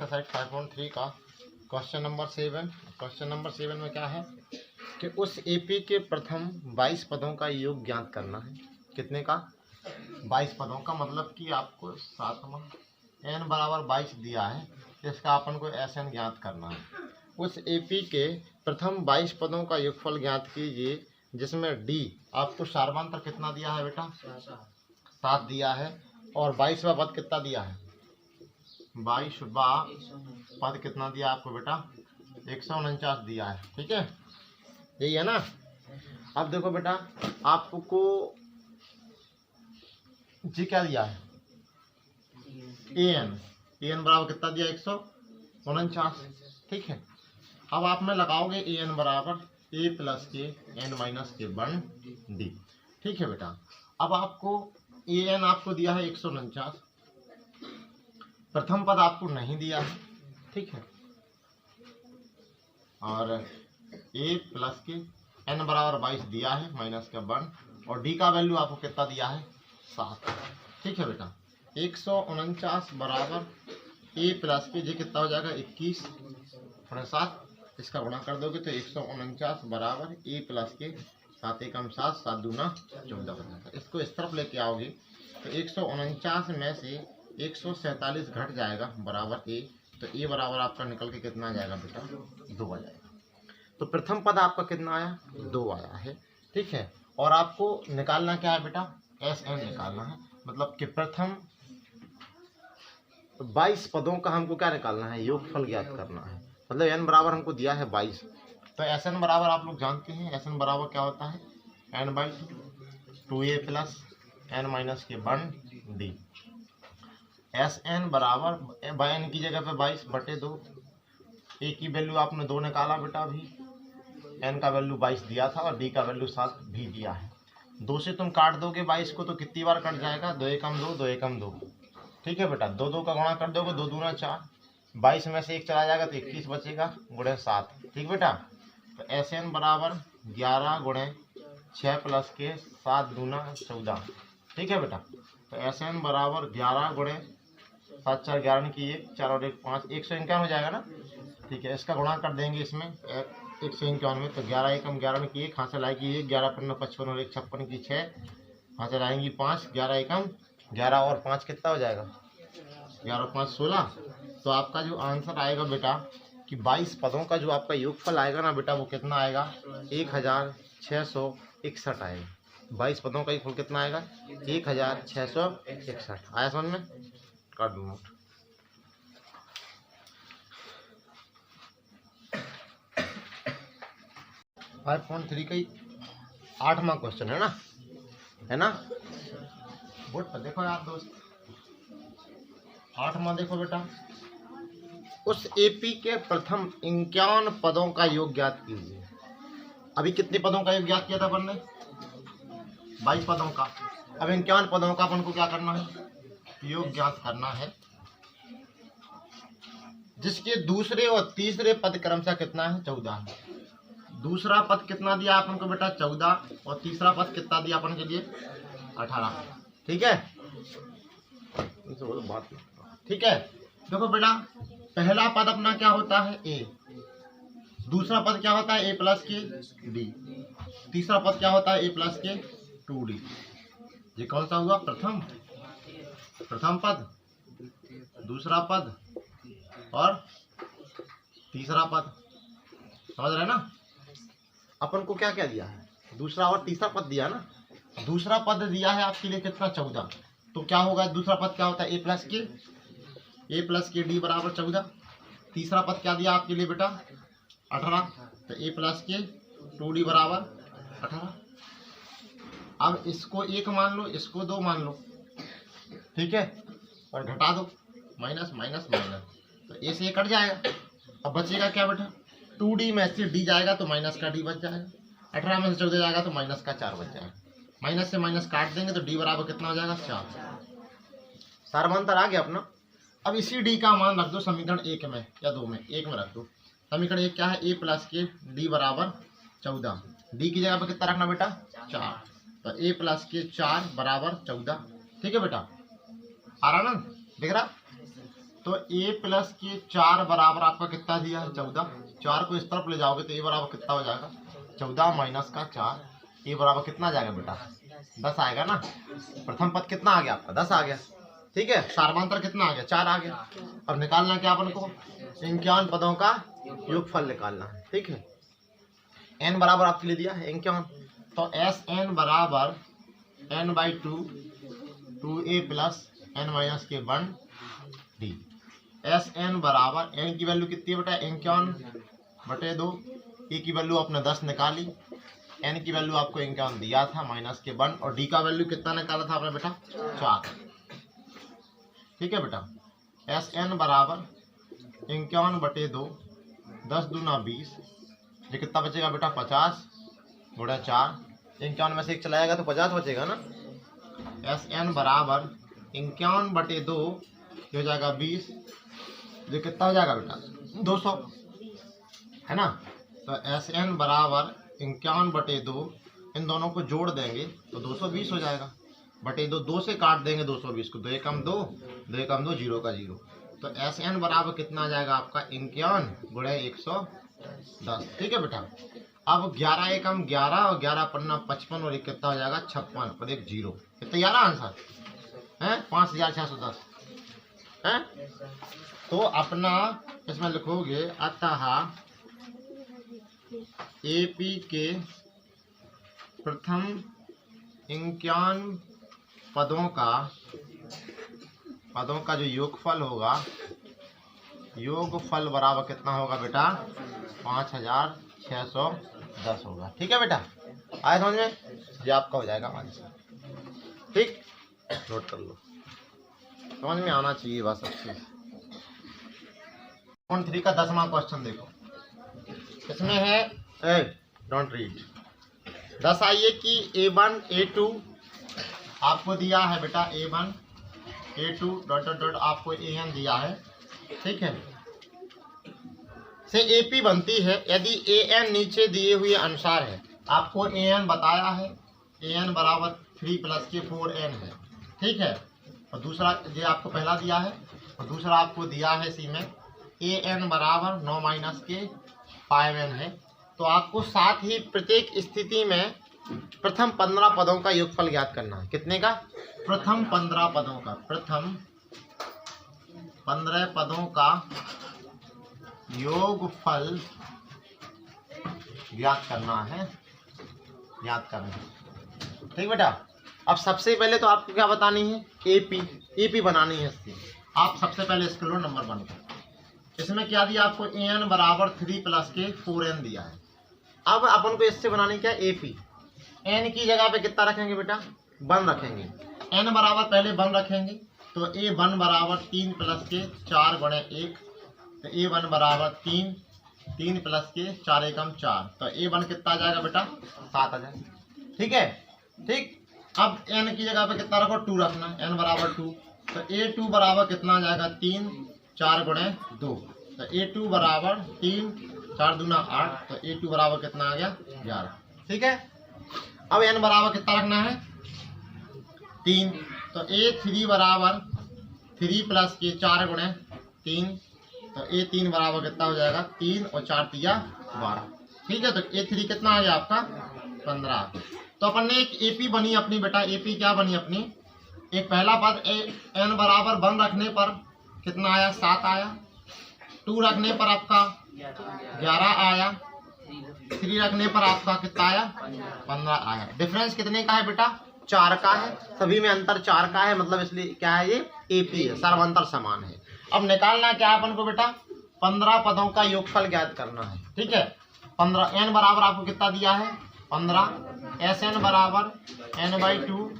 Exercise 5.3 का question number 7। Question number 7 में क्या है कि उस एपी के प्रथम 22 पदों का योग ज्ञात करना है। कितने का? 22 पदों का, मतलब कि आपको सातवां n बराबर 22 दिया है, इसका अपन को Sn ज्ञात करना है। उस एपी के प्रथम 22 पदों का योगफल ज्ञात कीजिए, जिसमें d आपको सार्वंतर कितना दिया है बेटा? 7 दिया है, और 22वां पद कितना दिया है? 22वां पद कितना दिया आपको बेटा? 149 दिया है। ठीक है, यही है ना। अब देखो बेटा, आपको जी क्या दिया है? an बराबर कितना दिया? 149। ठीक है, अब आप में लगाओगे an बराबर a प्लस के n माइनस के वन डी। ठीक है बेटा, अब आपको an आपको दिया है 149, प्रथम पद आपको नहीं दिया है। ठीक है, और a प्लस के n बराबर 22 दिया है माइनस का 1, और d का वैल्यू आपको कितना दिया है? 7। ठीक है बेटा, 149 बराबर a प्लस के जी कितना हो जाएगा? 21 और 7, इसका गुणा कर दोगे तो 149 बराबर a प्लस के 7 एकम 7, 7 दूना 14 हो जाएगा। इसको इस तरफ लेके आओगे तो 149 में से 147 घट जाएगा बराबर a, तो a बराबर आपका निकल के कितना आ जाएगा बेटा? 2 आ जाएगा। तो प्रथम पद आपका कितना आया? 2 आया है। ठीक है, और आपको निकालना क्या है बेटा? Sn निकालना है, मतलब कि प्रथम 22 पदों का हमको क्या निकालना है? योगफल ज्ञात करना है। मतलब n बराबर हमको दिया है 22, तो Sn बराबर आप लोग जानते हैं, Sn बराबर क्या होता है? n/2a प्लस n माइनस के 1 डी। Sn बराबर n की जगह पे 22 बटे 2, a की वैल्यू आपने 2 निकाला बेटा अभी, n का वैल्यू 22 दिया था और d का वैल्यू 7 भी दिया है। 2 से तुम काट दोगे 22 को तो कितनी बार कट जाएगा? 2 एकम 2, 2 एकम 2। ठीक है बेटा, 2 2 का गुणा कर दोगे, 2 दूना 4, 22 में से 1 चला जाएगा तो 21 बचेगा गुणे 7। ठीक बेटा, तो Sn बराबर 11 गुणे 6 प्लस के 7 दूना 14। ठीक है बेटा, तो Sn बराबर 11 गुणे 7 4 11 की 1, 4 और 1 5, 151 हो जाएगा ना। ठीक है, इसका गुणा कर देंगे इसमें 151 में, तो 11 एकम 11 की 1, हासिल आएगी 1, 11 पन्ना 55 और 1 56 की 6, हासिल आएंगी 5, 11 एकम 11 और 5 कितना हो जाएगा? 11 और 5 16। तो आपका जो आंसर आएगा बेटा कि 22 पदों का जो आपका योगफल आएगा ना बेटा, वो कितना आएगा? 1661 आएगा। 22 पदों का योगफल कितना आएगा? 1661। आया समझ में? कर दूँ नोट। फाइव पॉइंट 3 का 8वां क्वेश्चन है ना, है ना। बोर्ड पर देखो यार दोस्त, 8वां देखो बेटा, उस एपी के प्रथम 51 पदों का योग ज्ञात कीजिए। अभी कितने पदों का योग ज्ञात किया था अपन ने? 22 पदों का। अब 51 पदों का अपन को क्या करना है? योग ज्ञात करना है, जिसके दूसरे और तीसरे पद क्रमशः कितना है? 14 है। दूसरा पद कितना दिया अपन को बेटा? 14, और तीसरा पद कितना दिया अपन के लिए? 18। ठीक है, ठीक है। देखो बेटा, पहला पद अपना क्या होता है? a, दूसरा पद क्या होता है? a प्लस के d, तीसरा पद क्या होता है? a प्लस के 2d। ये कौन सा हुआ? प्रथम पद, दूसरा पद और तीसरा पद। समझ रहे ना? अपन को क्या क्या दिया है? दूसरा और तीसरा पद दिया ना। दूसरा पद दिया है आपके लिए कितना? 14। तो क्या होगा? दूसरा पद क्या होता है? a प्लस के d बराबर 14। तीसरा पद क्या दिया आपके लिए बेटा? 18, तो a प्लस के 2d बराबर 18। अब इसको 1 मान लो, इसको 2 मान लो। ठीक है, और घटा दो, माइनस माइनस माइनस, तो a से 1 कट जाएगा। अब बचेगा क्या बेटा? 2d में से d जाएगा तो माइनस का d बच जाएगा, 18 में से 14 जाएगा तो माइनस का 4 बच जाएगा। माइनस से माइनस काट देंगे तो d बराबर कितना हो जाएगा? 4। सार्वंतर आ गया अपना। अब इसी d का मान रख दो समीकरण 1 में या 2 में, 1 में रख दो। समीकरण 1 क्या है? a प्लस के d बराबर 14। d की जगह पर कितना रखना बेटा? 4, तो a प्लस के 4 बराबर 14। ठीक है बेटा, आ रहा ना? दिख रहा? तो a प्लस के 4 बराबर आपका कितना दिया है 14। 4 को इस तरफ ले जाओगे तो a बराबर कितना हो जाएगा 14 माइनस का 4, a बराबर कितना आ जाएगा बेटा 10 आएगा ना। प्रथम पद कितना आ गया आपका 10 आ गया, ठीक है। सार्वधातुक कितना आ गया 4 आ गया। अब निकालना क्या अपन को 51 पदों का योगफल निकालना है, ठीक है। n बराबर आपके लिए दिया है 51, तो एस एन बराबर n/2 2a plus n minus के 1 d। एस एन बराबर n की वैल्यू कितनी है बेटा 51/2, a की वैल्यू आपने 10 निकाली, n की वैल्यू आपको 51 दिया था माइनस के 1, और d का वैल्यू कितना निकाला था आपने बेटा 4, ठीक है बेटा। एस एन बराबर 51/2, 10 दूना 20, ये कितना बचेगा बेटा 50 गुणा 4, 51 में से 1 चलाएगा तो 50 बचेगा ना। एस एन बराबर 51/2 हो जाएगा 20, जो कितना हो जाएगा बेटा 200, है ना। तो एस एन बराबर 51/2, इन दोनों को जोड़ देंगे तो 220 हो जाएगा, बटे 2 से काट देंगे 220 को, 2 एकम 2, 2 एकम 2, 0 का 0। तो एस एन बराबर कितना आ जाएगा आपका 51 गुणे 110, ठीक है बेटा। अब 11 एकम 11 और 11 पन्ना 55 और 1 कितना हो जाएगा 56 और 1 0, तैयार आंसर है 5610 है। तो अपना इसमें लिखोगे अतः एपी के प्रथम 51 पदों का जो योगफल होगा, योगफल बराबर कितना होगा बेटा 5610 होगा, ठीक है बेटा। आए समझ में, ये आपका हो जाएगा आंसर, ठीक, नोट कर लो, समझ में आना चाहिए बस सब चीज। 3 का 10वां क्वेश्चन देखो, इसमें है डोंट रीड। दर्शाइए कि a1 a2 आपको दिया है बेटा a1 a2 dot dot dot आपको an दिया है, ठीक है, से AP बनती है यदि an नीचे दिए हुए अनुसार है। आपको an बताया है, an बराबर 3 प्लस के 4n है, ठीक है। और दूसरा ये आपको पहला दिया है, और दूसरा आपको दिया है सी में an बराबर 9 माइनस के 5n है। तो आपको साथ ही प्रत्येक स्थिति में प्रथम 15 पदों का योगफल ज्ञात करना है। कितने का प्रथम 15 पदों का, प्रथम 15 पदों का योगफल ज्ञात करना है, ज्ञात करना है, ठीक बेटा। अब सबसे पहले तो आपको क्या बतानी है एपी बनानी है इसकी। आप सबसे पहले इसके लो नंबर 1 का, इसमें क्या दिया आपको an बराबर 3 प्लस के 4n दिया है। अब अपन को इससे बनानी क्या एपी, n की जगह पे कितना रखेंगे बेटा 1 रखेंगे, n बराबर पहले 1 रखेंगे, तो a1 बराबर 3 प्लस के 4 गुणे 1, तो a1 बराबर 3 प्लस के 4 एकम 4, तो a1 कितना आ जाएगा बेटा 7 आ जाएगा, ठीक है, ठीक। अब n की जगह पे कितना रखो 2 रखना, n बराबर 2, तो a2 बराबर कितना आ जाएगा 3 4 गुणे 2, तो a2 बराबर 3 4 दूना 8, तो a2 बराबर कितना आ गया 11, ठीक है। अब n बराबर कितना रखना है 3, तो a3 बराबर 3 प्लस के 4 गुणे 3, तो a3 बराबर कितना हो जाएगा 3 और 4 तिया 12, ठीक है। तो a3 कितना आ गया आपका 15। तो अपन ने एक एपी बनी अपनी बेटा, एपी क्या बनी अपनी, एक पहला पद n बराबर 1 रखने पर कितना आया 7 आया, 2 रखने पर आपका 11 आया, 3 रखने पर आपका कितना आया 15 आया। डिफरेंस कितने का है बेटा 4 का है, सभी में अंतर 4 का है, मतलब इसलिए क्या है ये एपी है, सर्वांतर समान है। अब निकालना क्या अपन को बेटा 15 पदों का योगफल ज्ञात करना है, ठीक है। 15 n बराबर आपको कितना दिया है 15, एस एन बराबर n/2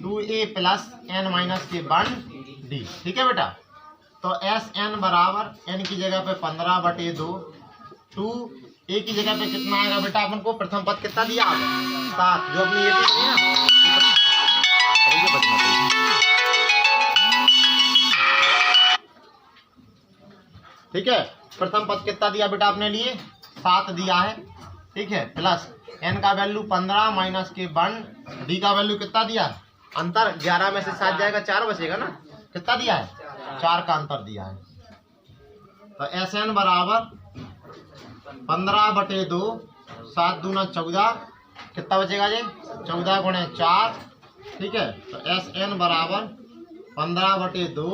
2a plus n minus के 1 d, ठीक है बेटा। तो एस एन बराबर n की जगह पे 15/2, 2a की जगह पे कितना आएगा बेटा अपन को प्रथम पद कितना दिया 7, जो अपनी ये थी ना, ठीक है। प्रथम पद कितना दिया बेटा आपने लिए 7 दिया है, ठीक है, प्लस n का वैल्यू 15 माइनस के 1, d का वैल्यू कितना दिया, अंतर 11 में से 7 जाएगा 4 बचेगा ना, कितना दिया है 4 का अंतर दिया है। तो एस एन बराबर 15/2, 7 दूना 14, कितना बचेगा जी 14 गुणे 4, ठीक है। तो एस एन बराबर 15/2,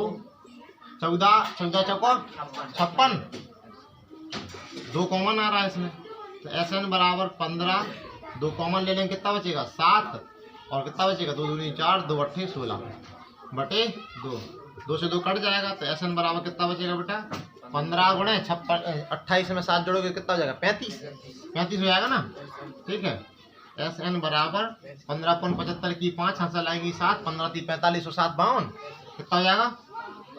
14 14 चौको 56, 2 कॉमन आ रहा है इसमें। तो एस एन बराबर 15, 2 कॉमन ले लेंगे, कितना बचेगा 7, और कितना बचेगा 2 दूनी 4, 2 अट्ठे 16/2, 2 से 2 कट जाएगा। तो एस एन बराबर कितना बचेगा बेटा 15 गुणे 56, 28 में 7 जोड़ोगे कितना हो जाएगा 35 हो जाएगा ना, ठीक है। एस एन बराबर 15/75 की 5, हासिल आएगी 7, 15 × 45 और 7 52, कितना हो जाएगा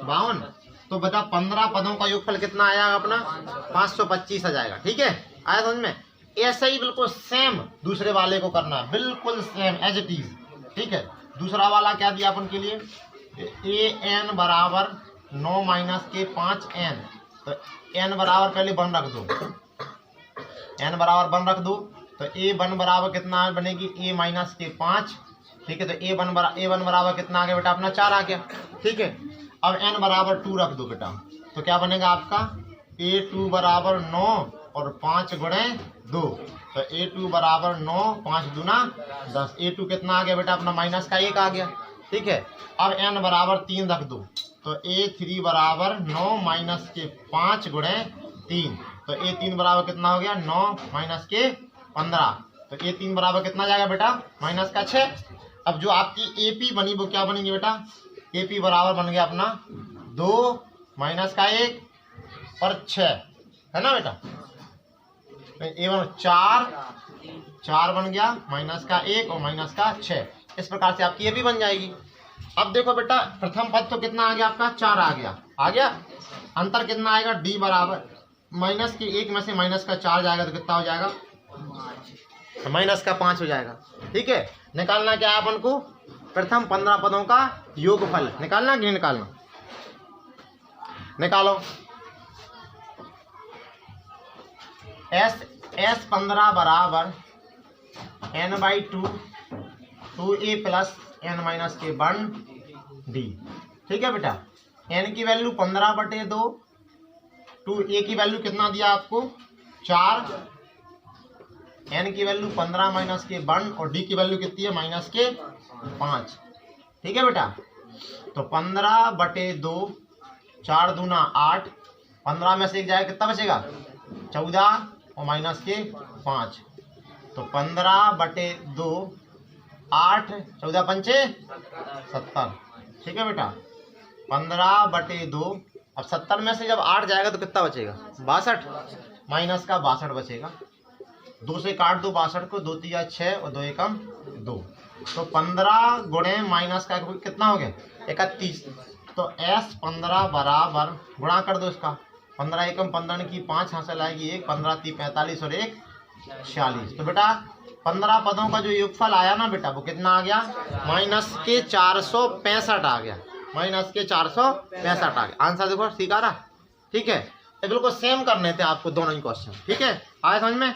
52। तो बता 15 पदों का योगफल कितना आया अपना 525 आ जाएगा, ठीक है। आया समझ में। ऐसा ही बिल्कुल सेम दूसरे वाले को करना, बिल्कुल सेम एज इट इज, ठीक है। दूसरा वाला क्या दिया अपन के लिए, ए एन बराबर 9 - के 5n। तो n बराबर पहले 1 रख दो, n बराबर 1 रख दो। तो a1 बराबर कितना बनेगी a - के 5, ठीक है। तो a1 बराबर कितना आ गया बेटा अपना 4 आ गया, ठीक है। अब n बराबर 2 रख दो बेटा, तो क्या बनेगा आपका a2 बराबर 9 और 5 गुणे 2। तो a2 बराबर 9, 5 दूना 10, a2 कितना आ गया बेटा अपना माइनस का 1 आ गया, ठीक है। अब n बराबर 3 रख दो, तो a3 बराबर 9 - के 5 गुणे 3। तो a3 बराबर कितना हो गया 9 - के 15। तो a3 बराबर कितना जाएगा बेटा -6। अब जो आपकी AP बनी वो क्या बनेगी बेटा, AP बराबर बन गया अपना 2 - 1 और 6, है ना बेटा। A1 4 बन गया -1 और -6। इस प्रकार से आपकी AP बन जाएगी। अब देखो बेटा प्रथम पद तो कितना आ गया आपका 4 आ गया। अंतर कितना आएगा D बराबर -1 में से -4 जाएगा तो कितना हो जाएगा -5 हो जाएगा, ठीक है। निकालना क्या है अपन को प्रथम 15 पदों का योगफल निकालना कि नहीं निकालना, निकालो। S 15 बराबर n/2 2a + n - के 1d, ठीक है बेटा। n की वैल्यू 15/2, 2a की वैल्यू कितना दिया आपको 4, n की वैल्यू 15 - के 1 और d की वैल्यू कितनी है के 5, ठीक है बेटा। तो 15/2, 4 दूना 8, 15 में से 1 जाएगा कितना बचेगा 14 और के 5। तो 15/2, 8, 14 पंचे 70, ठीक है बेटा। 15/2, अब 70 में से जब 8 जाएगा तो कितना बचेगा 62, का 62 बचेगा। 2 से काट दो 62 को, 2 × 6 और 2 × 2। तो 15 गुणे माइनस का कितना हो गया 31। तो S 15 बराबर गुणा कर दो इसका, 15 × 15 की 5, हासिल आएगी 1, 15 × 3 45 और 1 46। तो बेटा 15 पदों का जो योगफल आया ना बेटा वो कितना आ गया के 465 आ गया, के 465 आ गया। आंसर देखो ठीक आ रहा, ठीक है। ये बिल्कुल सेम करने थे आपको दोनों ही क्वेश्चन, ठीक है। आया समझ में,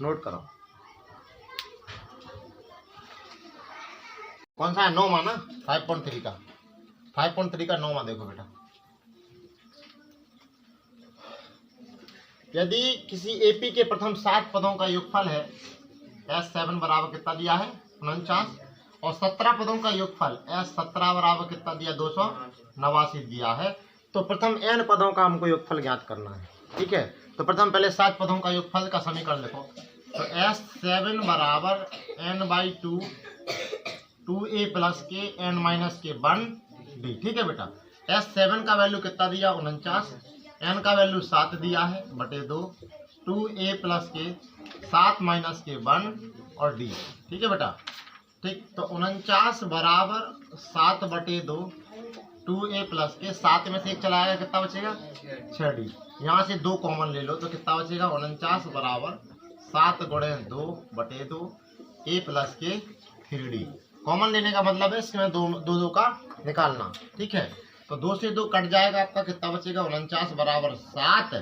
नोट करो। कौन सा है 9वां ना 5.3 का 5.3 का 9वां देखो बेटा। यदि किसी एपी के प्रथम 7 पदों का योगफल है S7 बराबर कितना दिया है 49 और 17 पदों का योगफल S17 बराबर कितना दिया 289 दिया है, तो प्रथम n पदों का हमको योगफल ज्ञात करना है, ठीक है। तो प्रथम पहले 7 पदों का योगफल का समीकरण लिखो। तो S7 बराबर n/2 2a + के n - के 1d, ठीक है बेटा। S7 का वैल्यू कितना दिया 49, n का वैल्यू 7 दिया है बटे 2, 2a + के 7 - के 1 और d, ठीक है बेटा। ठीक, तो 49 बराबर 7/2 2a + के 7 में से 1 चला आएगा कितना बचेगा 6d। यहाँ से 2 कॉमन ले लो तो कितना बचेगा 49 बराबर 7 × 2/2 a + के 3d। कॉमन लेने का मतलब है इसमें 2 का निकालना, ठीक है। तो 2 से 2 कट जाएगा आपका कितना बचेगा 49 बराबर 7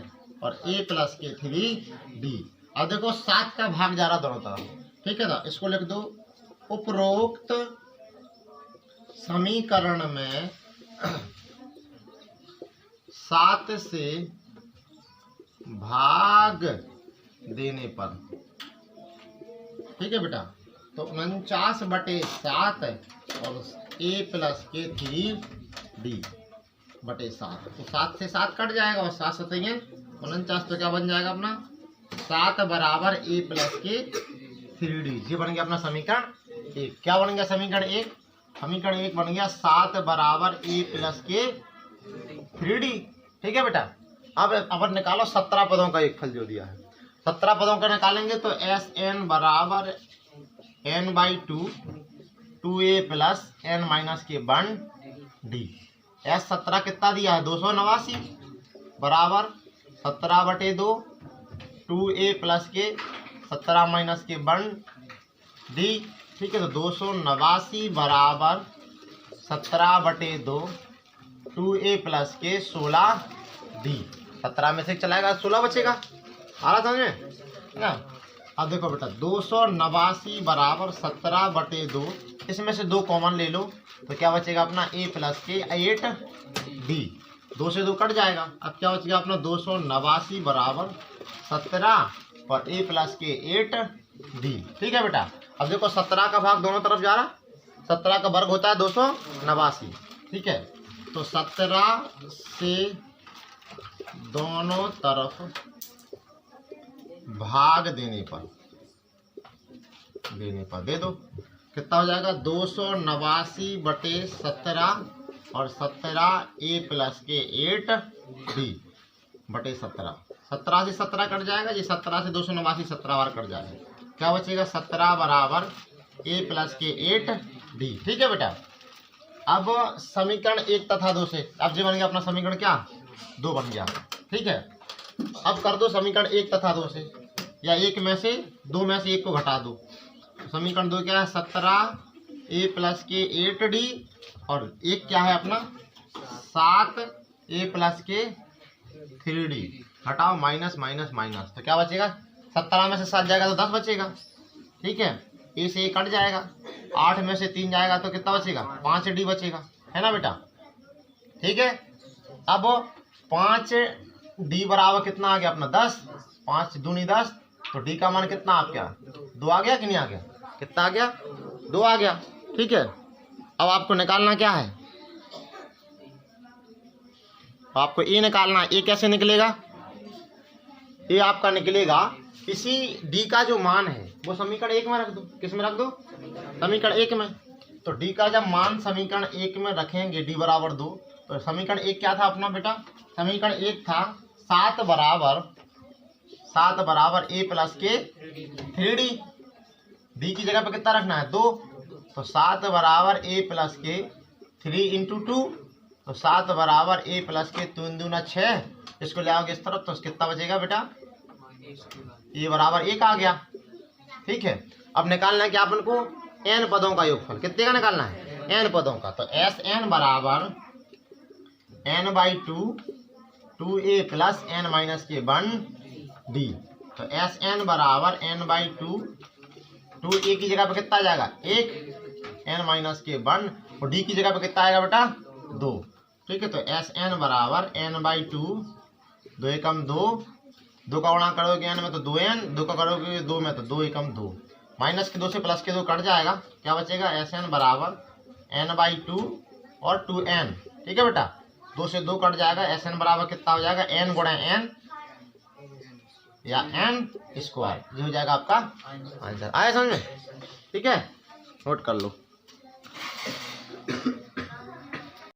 और a + के 3d। अब देखो 7 का भाग जा रहा दोनों तरफ, ठीक है ना। इसको लिख दो उपरोक्त समीकरण में 7 से भाग देने पर, ठीक है बेटा। तो 49/7 और a प्लस के 3d बटे 7, तो 7 से 7 कट जाएगा और 7 सतेंगे 49, तो क्या बन जाएगा अपना 7 बराबर a प्लस के 3d। ये बन गया अपना समीकरण 1। क्या बन गया समीकरण 1? समीकरण 1 बन गया 7 बराबर a प्लस के 3d, ठीक है बेटा। अब अपन निकालो 17 पदों का एक फल जो दिया है। 17 पदों का निकालेंगे तो एस एन बराबर n/2 2a plus n minus के 1d। एस 17 कितना दिया है 289 बराबर 17/2 2a प्लस के 17 माइनस के 1d, ठीक है। तो 289 बराबर 17/2 2a प्लस के 16d। 17 में से चलाएगा 16 बचेगा, आ रहा समझ में ना। अब देखो बेटा 289 बराबर 17/2, इसमें से 2 कॉमन ले लो तो क्या बचेगा अपना a प्लस के 8d। 2 से 2 कट जाएगा। अब क्या बचेगा अपना 289 बराबर 17 और a प्लस के 8d, ठीक है बेटा। अब देखो 17 का भाग दोनों तरफ जा रहा, 17 का वर्ग होता है 289, ठीक है। तो 17 से दोनों तरफ भाग देने पर दे दो, कितना हो जाएगा 289/17 और 17 a प्लस के 8d बटे 17। 17 से 17 कट जाएगा, ये 17 से 289 17 बार कट जाएगा। क्या बचेगा 17 बराबर a प्लस के 8d, ठीक है बेटा। अब समीकरण 1 तथा 2 से अब ये बन गया अपना समीकरण क्या 2 बन गया, ठीक है। अब कर दो समीकरण 1 तथा 2 से, या 1 में से 2 में से 1 को घटा दो। समीकरण 2 क्या है 17 a प्लस के 8d और 1 क्या है अपना 7 a प्लस के 3d। हटाओ माइनस माइनस माइनस, तो क्या बचेगा 17 में से 7 जाएगा तो 10 बचेगा, ठीक है। a से 1 कट जाएगा, 8 में से 3 जाएगा तो कितना बचेगा 5d बचेगा, है ना बेटा, ठीक है। अब 5d बराबर कितना आ गया अपना 10, 5 दूनी 10, तो d का मान कितना आप क्या 2 आ गया कि नहीं आ गया, कितना आ गया 2 आ गया, ठीक है। अब आपको निकालना क्या है, आपको a निकालना है। a कैसे निकलेगा, a आपका निकलेगा इसी d का जो मान है वो समीकरण 1 में रख दो। किस में रख दो समीकरण 1 में। तो d का जब मान समीकरण 1 में रखेंगे d बराबर 2, तो समीकरण 1 क्या था अपना बेटा, समीकरण 1 था 7 बराबर a प्लस के 3d। d की जगह पे कितना रखना है 2, तो 7 बराबर a प्लस के 3 × 2, तो 7 बराबर a प्लस के 3 दूना 6। इसको ले आओगे इस तरफ तो कितना बचेगा बेटा a बराबर 1 आ गया, ठीक है। अब निकालना है क्या अपन को n पदों का योगफल, कितने का निकालना है n पदों का। तो Sn बराबर n/2 2a plus n minus के 1d। तो Sn बराबर n/2 2a की जगह पे कितना आ जाएगा 1 n माइनस के 1 और d की जगह पे कितना आएगा बेटा 2, ठीक है। तो Sn बराबर n/2 2 एकम 2, 2 का गुणा करोगे n में तो 2n, 2 का करोगे 2 में तो 2 एकम 2, माइनस के 2 से प्लस के 2 कट जाएगा। क्या बचेगा Sn बराबर n/2 और 2n, ठीक है बेटा। 2 से 2 कट जाएगा, Sn बराबर कितना हो जाएगा n गुणा n या n स्क्वायर, ये हो जाएगा आपका आंसर। आया समझ में, ठीक है, नोट कर लो।